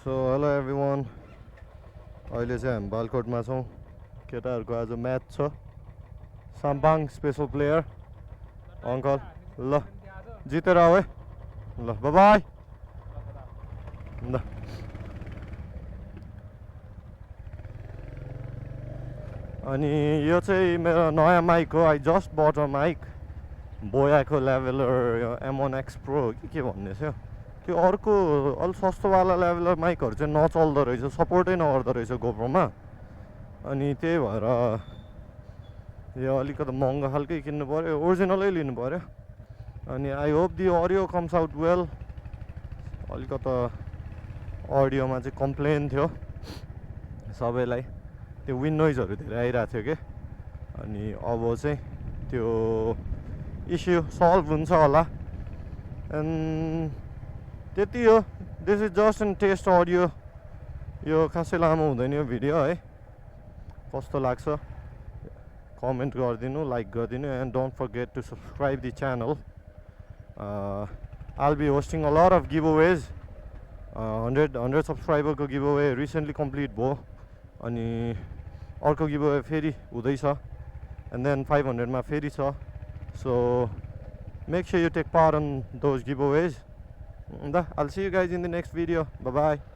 So hello everyone. अहिले चाहिँ हामी बालकोटमा छौँ. केटाहरूको आज म्याच छ. Sampang special player uncle. ल जितेर आऊ है. ल बाई बाई. ल अनि यो चाहिँ मेरो नयाँ माइक हो. I just bought a mic. बोयाको लेभलर M1 Pro के भन्ने थियो. त्यो अर्को अलि सस्तोवाला लेभलर माइकहरू चाहिँ नचल्दो रहेछ, सपोर्टै नगर्दो रहेछ गोप्रोमा. अनि त्यही भएर यो अलिकति महँगो खालकै किन्नु पऱ्यो. ओरिजिनलै लिनु पऱ्यो. अनि I hope the audio comes out well. अलिकति अडियोमा चाहिँ कम्प्लेन थियो सबैलाई. त्यो विन्ड नोइजहरू धेरै आइरहेको थियो कि. अनि अब चाहिँ त्यो इस्यु सल्भ हुन्छ होला. एन्ड त्यति हो. This is just an test audio. यो खासै लामो हुँदैन यो भिडियो है. कस्तो लाग्छ कमेन्ट गरिदिनु, लाइक गरिदिनु. And don't forget to subscribe the channel. I'll be hosting a lot of giveaways. 100 सब्सक्राइबरको गिभ अवे रिसेन्टली कम्प्लिट भयो. अनि अर्को गिभ अवे फेरि हुँदैछ. एन्ड देन 500मा फेरि छ. So make sure you take part on those giveaways. I'll see you guys in the next video. Bye bye.